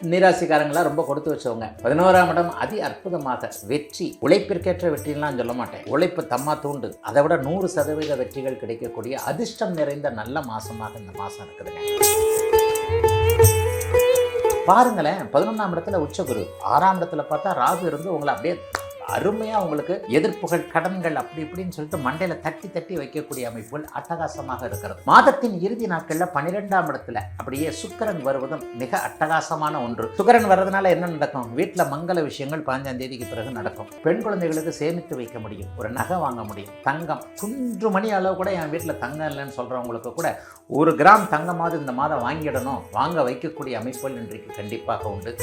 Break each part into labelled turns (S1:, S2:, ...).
S1: நீராசிக்காரங்களாம் ரொம்ப கொடுத்து வச்சவங்க. 11ஆம் இடம் அதி அற்புதமாக வெற்றி, உழைப்பிற்கேற்ற வெற்றிலாம் சொல்ல மாட்டேன். உழைப்பு தம்மா தூண்டு. அதை விட 100% வெற்றிகள் கிடைக்கக்கூடிய அதிர்ஷ்டம் நிறைந்த நல்ல மாசமாக இந்த மாசம் இருக்குதுங்க. பாருங்களேன், 11ஆம் இடத்துல உச்சகுரு, 6ஆம் இடத்துல பார்த்தா ராகு இருந்து உங்களை அப்படியே அருமையாக உங்களுக்கு எதிர்ப்புகள், கடன்கள் அப்படி இப்படின்னு சொல்லிட்டு மண்டையில் தட்டி தட்டி வைக்கக்கூடிய அமைப்புகள் அட்டகாசமாக இருக்கிறது. மாதத்தின் இறுதி நாட்களில் 12ஆம் இடத்துல அப்படியே சுக்கிரன் வருவதும் மிக அட்டகாசமான ஒன்று. சுக்கிரன் வர்றதுனால என்ன நடக்கும்? வீட்டில் மங்கள விஷயங்கள் 15ஆம் தேதிக்கு பிறகு நடக்கும். பெண் குழந்தைகளுக்கு சேமித்து வைக்க முடியும், ஒரு நகை வாங்க முடியும். தங்கம் குன்று மணி அளவு கூட என் வீட்டில் தங்கம் இல்லைன்னு சொல்கிறவங்களுக்கு கூட 1 கிராம் தங்கமாவது இந்த மாதம் வாங்கிடணும், வாங்க வைக்கக்கூடிய அமைப்புகள் இன்றைக்கு கண்டிப்பாக உண்டு.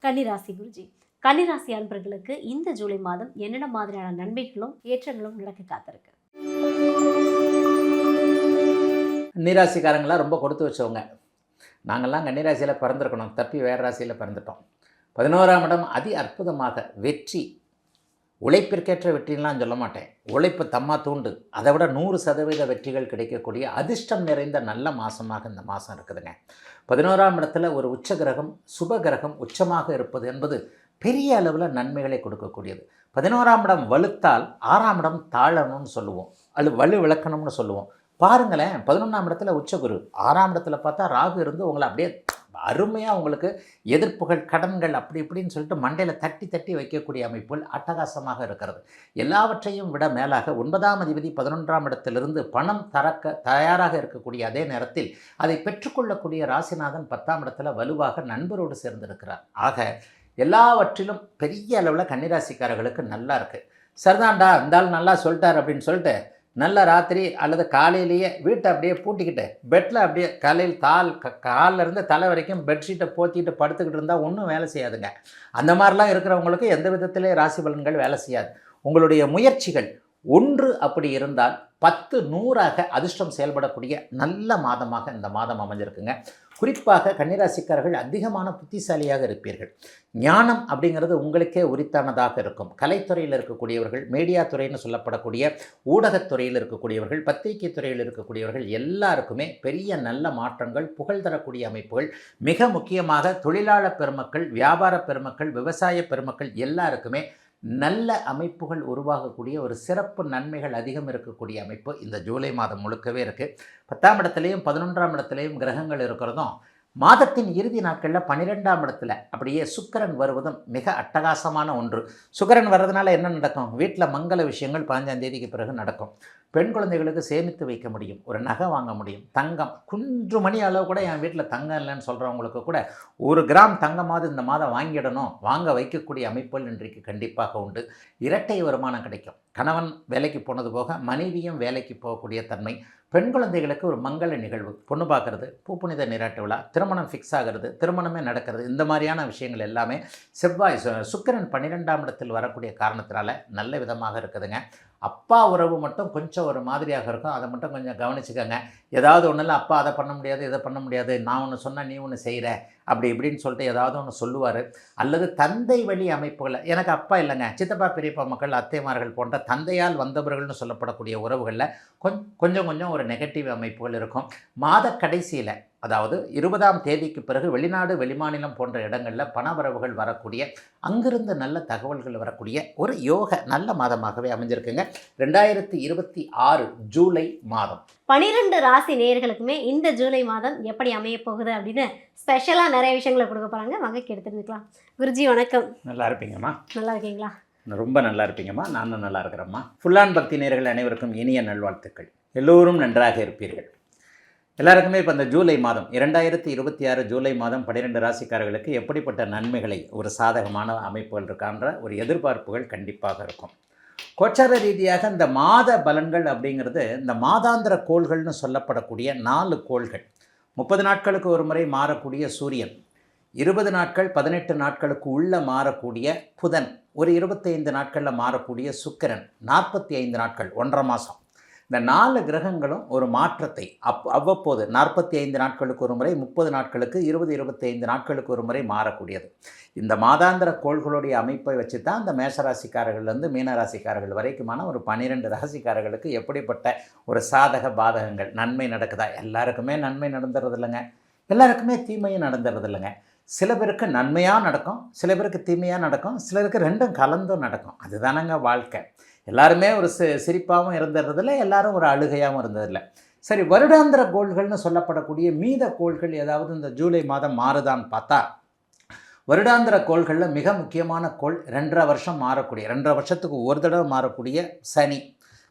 S2: கன்னிராசி குருஜி, கன்னிராசி அன்பர்களுக்கு இந்த ஜூலை மாதம் என்னென்ன மாதிரியான நன்மைகளும் ஏற்றங்களும் நடக்க காத்திருக்கு?
S1: நீராசிக்காரங்களாம் ரொம்ப கொடுத்து வச்சவங்க. நாங்கள்லாம் கன்னிராசியில் பிறந்திருக்கணும், தப்பி வேறு ராசியில் பிறந்துட்டோம். 11ஆம் இடம் அதி அற்புதமாக வெற்றி, உழைப்பிற்கேற்ற வெற்றிலாம் சொல்ல மாட்டேன். உழைப்பு தம்மா தூண்டு. அதை விட 100% வெற்றிகள் கிடைக்கக்கூடிய அதிர்ஷ்டம் நிறைந்த நல்ல மாதமாக இந்த மாதம் இருக்குதுங்க. 11ஆம் இடத்துல ஒரு உச்ச கிரகம், சுப கிரகம் உச்சமாக இருப்பது என்பது பெரிய அளவில் நன்மைகளை கொடுக்கக்கூடியது. 11ஆம் இடம் வலுத்தால் 6ஆம் இடம் தாழணும்னு சொல்லுவோம், அது வலு விளக்கணும்னு சொல்லுவோம். பாருங்களேன், 11ஆம் இடத்துல உச்சகுரு, 6ஆம் இடத்துல பார்த்தா ராகு இருந்து உங்களை அப்படியே அருமையாக உங்களுக்கு எதிர்ப்புகள், கடன்கள் அப்படி இப்படின்னு சொல்லிட்டு மண்டையில் தட்டி தட்டி வைக்கக்கூடிய அமைப்புகள் அட்டகாசமாக இருக்கிறது. எல்லாவற்றையும் விட மேலாக 9ஆம் அதிபதி 11ஆம் இடத்திலிருந்து பணம் தயாராக இருக்கக்கூடிய அதே நேரத்தில் அதை பெற்றுக்கொள்ளக்கூடிய ராசிநாதன் 10ஆம் இடத்துல வலுவாக நண்பரோடு சேர்ந்திருக்கிறார். ஆக எல்லாவற்றிலும் பெரிய அளவில் கன்னிராசிக்காரர்களுக்கு நல்லா இருக்குது. சரிதான்டா, இருந்தாலும் நல்லா சொல்லிட்டார் அப்படின்னு சொல்லிட்டு நல்ல ராத்திரி அல்லது காலையிலேயே வீட்டை அப்படியே பூட்டிக்கிட்டு பெட்டில் அப்படியே காலையில் காலிலேருந்து தலை வரைக்கும் பெட்ஷீட்டை போத்திக்கிட்டு படுத்துக்கிட்டு இருந்தால் ஒன்றும் வேலை செய்யாதுங்க. அந்த மாதிரிலாம் இருக்கிறவங்களுக்கு எந்த விதத்திலே ராசி பலன்கள் வேலை செய்யாது. உங்களுடைய முயற்சிகள் 1 அப்படி இருந்தால் 10 100ஆக அதிர்ஷ்டம் செயல்படக்கூடிய நல்ல மாதமாக இந்த மாதம் அமைஞ்சிருக்குங்க. குறிப்பாக கன்னிராசிக்காரர்கள் அதிகமான புத்திசாலியாக இருப்பீர்கள். ஞானம் அப்படிங்கிறது உங்களுக்கே உரித்தானதாக இருக்கும். கலைத்துறையில் இருக்கக்கூடியவர்கள், மீடியா துறைன்னு சொல்லப்படக்கூடிய ஊடகத்துறையில் இருக்கக்கூடியவர்கள், பத்திரிகை துறையில் இருக்கக்கூடியவர்கள் எல்லாருக்குமே பெரிய நல்ல மாற்றங்கள், புகழ் தரக்கூடிய அமைப்புகள், மிக முக்கியமாக தொழிலாளர் பெருமக்கள், வியாபார பெருமக்கள், விவசாய பெருமக்கள் எல்லாருக்குமே நல்ல அமைப்புகள் உருவாகக்கூடிய ஒரு சிறப்பு நன்மைகள் அதிகம் இருக்கக்கூடிய அமைப்பு இந்த ஜூலை மாதம் முழுக்கவே இருக்குது. 10ஆம் இடத்துலையும் 11ஆம் இடத்துலையும் கிரகங்கள் இருக்கிறதும் மாதத்தின் இறுதி நாட்களில் 12ஆம் இடத்துல அப்படியே சுக்கிரன் வருவதும் மிக அட்டகாசமான ஒன்று. சுக்கிரன் வர்றதுனால என்ன நடக்கும்? வீட்டில் மங்கள விஷயங்கள் 15ஆம் தேதிக்கு பிறகு நடக்கும். பெண் குழந்தைகளுக்கு சேமித்து வைக்க முடியும், ஒரு நகை வாங்க முடியும். தங்கம் குன்று மணி அளவு கூட என் வீட்டில் தங்கம் இல்லைன்னு சொல்கிறவங்களுக்கு கூட 1 கிராம் தங்கமாவது இந்த மாதம் வாங்கிடணும், வாங்க வைக்கக்கூடிய அமைப்புகள் இன்றைக்கு கண்டிப்பாக உண்டு. இரட்டை வருமானம் கிடைக்கும். கணவன் வேலைக்கு போனது போக மனைவியும் வேலைக்கு போகக்கூடிய தன்மை. பெண் குழந்தைகளுக்கு ஒரு மங்கள நிகழ்வு, பொண்ணு பார்க்குறது, பூப்புனித நீராட்டு விழா, திருமணம் ஃபிக்ஸ் ஆகிறது, திருமணமே நடக்கிறது, இந்த மாதிரியான விஷயங்கள் எல்லாமே சுக்கிரன் 12ஆம் இடத்தில் வரக்கூடிய காரணத்தினால நல்ல விதமாக இருக்குதுங்க. அப்பா உறவு மட்டும் கொஞ்சம் ஒரு மாதிரியாக இருக்கும், அதை மட்டும் கொஞ்சம் கவனிச்சுக்கோங்க. ஏதாவது ஒன்றில் அப்பா அதை பண்ண முடியாது, இதை பண்ண முடியாது, நான் ஒன்று சொன்னால் நீ ஒன்று செய்கிற அப்படி இப்படின்னு சொல்லிட்டு ஏதாவது ஒன்று சொல்லுவார். அல்லது தந்தை வழி அமைப்புகளை, எனக்கு அப்பா இல்லைங்க, சித்தப்பா பெரியப்பா மக்கள், அத்தைமார்கள் போன்ற தந்தையால் வந்தவர்கள்னு சொல்லப்படக்கூடிய உறவுகளில் கொஞ்சம் ஒரு நெகட்டிவ் அமைப்புகள் இருக்கும். மாத கடைசியில், அதாவது 20ஆம் தேதிக்கு பிறகு வெளிநாடு, வெளிமாநிலம் போன்ற இடங்களில் பணவரவுகள் வரக்கூடிய, அங்கிருந்து நல்ல தகவல்கள் வரக்கூடிய ஒரு யோக நல்ல மாதமாகவே அமைஞ்சிருக்குங்க 2026 ஜூலை மாதம்.
S2: 12 ராசி நேயர்களுக்குமே இந்த ஜூலை மாதம் எப்படி அமைய போகுது அப்படின்னு ஸ்பெஷலாக நிறைய விஷயங்களை கொடுக்க போகிறாங்க. வாங்க கேட்டு தெரிஞ்சுக்கலாம். குருஜி வணக்கம்.
S1: நல்லா இருப்பீங்கம்மா?
S2: நல்லா இருக்கீங்களா?
S1: ரொம்ப நல்லா இருப்பீங்கம்மா, நானும் நல்லா இருக்கிறேம்மா. ஃபுல்லான் பக்தி நேயர்கள் அனைவருக்கும் இனிய நல்வாழ்த்துக்கள். எல்லோரும் நன்றாக இருப்பீர்கள். எல்லாருக்குமே இப்போ இந்த ஜூலை மாதம் 2026 ஜூலை மாதம் 12 ராசிக்காரர்களுக்கு எப்படிப்பட்ட நன்மைகளை, ஒரு சாதகமான அமைப்புகள் இருக்கான்ற ஒரு எதிர்பார்ப்புகள் கண்டிப்பாக இருக்கும். கோச்சார ரீதியாக இந்த மாத பலன்கள் அப்படிங்கிறது இந்த மாதாந்திர கோள்கள்னு சொல்லப்படக்கூடிய 4 கோள்கள். 30 நாட்களுக்கு ஒரு முறை மாறக்கூடிய சூரியன், 20 நாட்கள் 18 நாட்களுக்கு உள்ள மாறக்கூடிய புதன், ஒரு 25 நாட்களில் மாறக்கூடிய சுக்கிரன், 45 நாட்கள் 1.5 மாதம். இந்த 4 கிரகங்களும் ஒரு மாற்றத்தை அவ்வப்போது 45 நாட்களுக்கு ஒரு முறை, 30 நாட்களுக்கு, 20, 25 நாட்களுக்கு ஒரு முறை மாறக்கூடியது. இந்த மாதாந்திர கோள்களுடைய அமைப்பை வச்சு தான் அந்த மேஷராசிக்காரர்கள்லேருந்து மீனராசிக்காரர்கள் வரைக்குமான ஒரு 12 ராசிக்காரர்களுக்கு எப்படிப்பட்ட ஒரு சாதக பாதகங்கள், நன்மை நடக்குதா? எல்லாருக்குமே நன்மை நடந்துறது இல்லைங்க, எல்லாருக்குமே தீமையும் நடந்துறது இல்லைங்க. சில பேருக்கு நன்மையாக நடக்கும், சில பேருக்கு தீமையாக நடக்கும், சிலருக்கு ரெண்டும் கலந்தும் நடக்கும். அதுதானங்க வாழ்க்கை. எல்லாருமே ஒரு சிரிப்பாகவும் இருந்துறதில்ல, எல்லாரும் ஒரு அழுகையாகவும் இருந்ததில்லை. சரி, வருடாந்திர கோள்கள்னு சொல்லப்படக்கூடிய மீத கோள்கள் ஏதாவது இந்த ஜூலை மாதம் மாறுதான்னு பார்த்தா, வருடாந்திர கோள்களில் மிக முக்கியமான கோள் 2.5 வருஷம் மாறக்கூடிய, 2.5 வருஷத்துக்கு ஒரு தடவை மாறக்கூடிய சனி.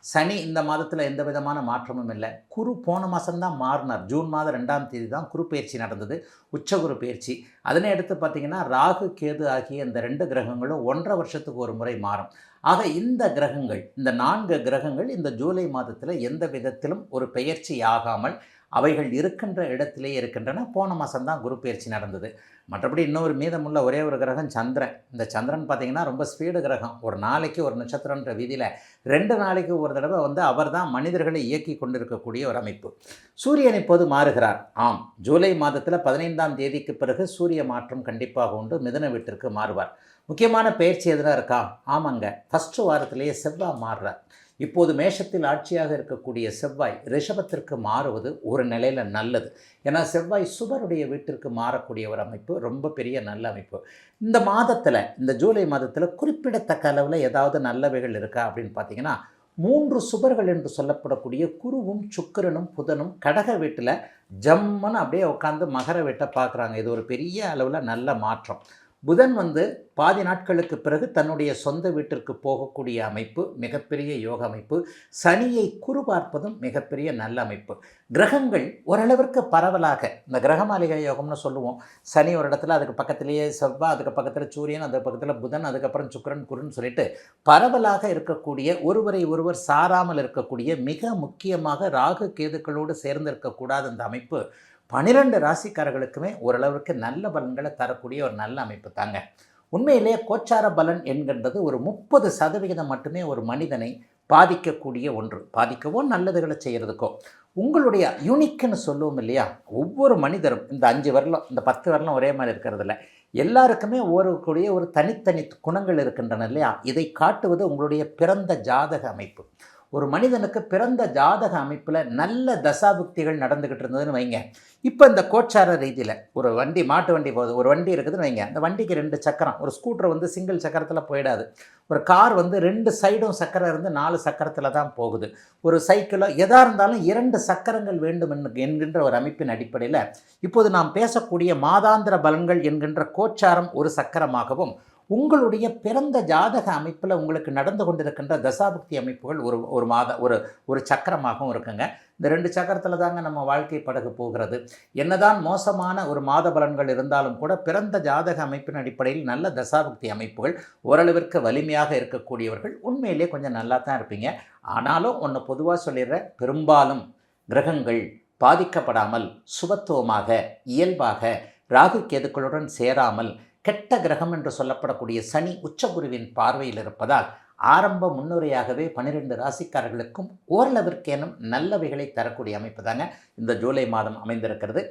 S1: சனி இந்த மாதத்தில் எந்த விதமான மாற்றமும் இல்லை. குரு போன மாதம்தான் மாறினார். ஜூன் மாதம் 2ஆம் தேதி தான் குரு பயிற்சி நடந்தது, உச்சகுரு பயிற்சி. அதனை எடுத்து பார்த்திங்கன்னா ராகு கேது ஆகிய இந்த 2 கிரகங்களும் 1.5 வருஷத்துக்கு ஒரு முறை மாறும். ஆக இந்த கிரகங்கள், இந்த 4 கிரகங்கள் இந்த ஜூலை மாதத்தில் எந்த விதத்திலும் ஒரு பெயர்ச்சி ஆகாமல் அவைகள் இருக்கின்ற இடத்திலே இருக்கின்றன. போன மாதம்தான் குரு பயிற்சி நடந்தது. மற்றபடி இன்னொரு மீதமுள்ள ஒரே ஒரு கிரகம் சந்திரன். இந்த சந்திரன் பார்த்திங்கன்னா ரொம்ப ஸ்பீடு கிரகம். ஒரு நாளைக்கு ஒரு நட்சத்திரன்ற வீதியில் 2 நாளைக்கு ஒரு தடவை அவர் தான் மனிதர்களை இயக்கி கொண்டிருக்கக்கூடிய ஒரு அமைப்பு. சூரியன் இப்போது மாறுகிறார். ஆம், ஜூலை மாதத்தில் 15ஆம் தேதிக்கு பிறகு சூரிய மாற்றம் கண்டிப்பாக உண்டு. மிதுன வீட்டிற்கு மாறுவார். முக்கியமான பயிற்சி எதிராக இருக்கா? ஆமாங்க, ஃபஸ்ட்டு வாரத்திலேயே செவ்வாய் மாறுறார். இப்போது மேஷத்தில் ஆட்சியாக இருக்கக்கூடிய செவ்வாய் ரிஷபத்திற்கு மாறுவது ஒரு நிலையில் நல்லது. ஏன்னா செவ்வாய் சுபருடைய வீட்டிற்கு மாறக்கூடிய ஒரு அமைப்பு, ரொம்ப பெரிய நல்ல அமைப்பு. இந்த மாதத்தில், இந்த ஜூலை மாதத்தில் குறிப்பிடத்தக்க அளவில் ஏதாவது நல்லவைகள் இருக்கா அப்படின்னு பார்த்தீங்கன்னா, 3 சுபர்கள் என்று சொல்லப்படக்கூடிய குருவும் சுக்கிரனும் புதனும் கடக வீட்டில் ஜம்முன்னு அப்படியே உட்காந்து மகர வீட்டை பார்க்குறாங்க. இது ஒரு பெரிய அளவில் நல்ல மாற்றம். புதன் பாதி நாட்களுக்கு பிறகு தன்னுடைய சொந்த வீட்டிற்கு போகக்கூடிய அமைப்பு மிகப்பெரிய யோக அமைப்பு. சனியை குரு பார்ப்பதும் மிகப்பெரிய நல்ல அமைப்பு. கிரகங்கள் ஓரளவிற்கு பரவலாக, இந்த கிரகமாளிகை யோகம்னு சொல்லுவோம். சனி ஒரு இடத்துல, அதுக்கு பக்கத்திலேயே செவ்வாய், அதுக்கு பக்கத்தில் சூரியன், அதுக்கு பக்கத்தில் புதன், அதுக்கப்புறம் சுக்கிரன், குருன்னு சொல்லிட்டு பரவலாக இருக்கக்கூடிய, ஒருவரை ஒருவர் சாராமல் இருக்கக்கூடிய, மிக முக்கியமாக ராகு கேதுக்களோடு சேர்ந்து இருக்கக்கூடாத அந்த அமைப்பு 12 ராசிக்காரர்களுக்குமே ஓரளவுக்கு நல்ல பலன்களை தரக்கூடிய ஒரு நல்ல அமைப்பு தாங்க. உண்மையிலேயே கோச்சார பலன் என்கின்றது ஒரு 30% மட்டுமே ஒரு மனிதனை பாதிக்கக்கூடிய ஒன்று. பாதிக்கவோ நல்லதுகளை செய்கிறதுக்கோ உங்களுடைய யூனிக்குன்னு சொல்லுவோம் இல்லையா? ஒவ்வொரு மனிதரும் இந்த 5 வரலாம், இந்த 10 வரலாம் ஒரே மாதிரி இருக்கிறதில்ல. எல்லாருக்குமே கூடிய ஒரு தனித்தனி குணங்கள் இருக்கின்றன இல்லையா? இதை காட்டுவது உங்களுடைய பிறந்த ஜாதக அமைப்பு. ஒரு மனிதனுக்கு பிறந்த ஜாதக அமைப்பில் நல்ல தசாபுக்திகள் நடந்துக்கிட்டு இருந்ததுன்னு வைங்க. இப்போ இந்த கோச்சார ரீதியில் ஒரு வண்டி, மாட்டு வண்டி போகுது, ஒரு வண்டி இருக்குதுன்னு வைங்க. அந்த வண்டிக்கு 2 சக்கரம், ஒரு ஸ்கூட்டர் சிங்கிள் சக்கரத்தில் போயிடாது. ஒரு கார் 2 சைடும் சக்கரம் இருந்து 4 சக்கரத்தில் தான் போகுது. ஒரு சைக்கிளோ எதாக இருந்தாலும் 2 சக்கரங்கள் வேண்டும் என்கின்ற ஒரு அமைப்பின் அடிப்படையில் இப்போது நாம் பேசக்கூடிய மாதாந்திர பலன்கள் என்கின்ற கோச்சாரம் ஒரு சக்கரமாகவும், உங்களுடைய பிறந்த ஜாதக அமைப்பில் உங்களுக்கு நடந்து கொண்டிருக்கின்ற தசாபுக்தி அமைப்புகள் ஒரு சக்கரமாகவும் இருக்குங்க. இந்த 2 சக்கரத்தில் தாங்க நம்ம வாழ்க்கை படகு போகிறது. என்னதான் மோசமான ஒரு மாத பலன்கள் இருந்தாலும் கூட பிறந்த ஜாதக அமைப்பின் அடிப்படையில் நல்ல தசாபுக்தி அமைப்புகள், ஓரளவிற்கு வலிமையாக இருக்கக்கூடியவர்கள் உண்மையிலே கொஞ்சம் நல்லா தான் இருப்பீங்க. ஆனாலும் ஒன்று பொதுவாக சொல்லிடுறேன், பெரும்பாலும் கிரகங்கள் பாதிக்கப்படாமல் சுபத்துவமாக இயல்பாக ராகு கேதுக்களுடன் சேராமல் கெட்ட கிரகம் என்று சொல்லப்படக்கூடிய சனி உச்சகுருவின் பார்வையில் இருப்பதால் ஆரம்ப முன்னுரையாகவே 12 ராசிக்காரர்களுக்கும் ஓரளவிற்கேனும் நல்லவைகளை தரக்கூடிய அமைப்பு தாங்க இந்த ஜூலை மாதம் அமைந்திருக்கிறது.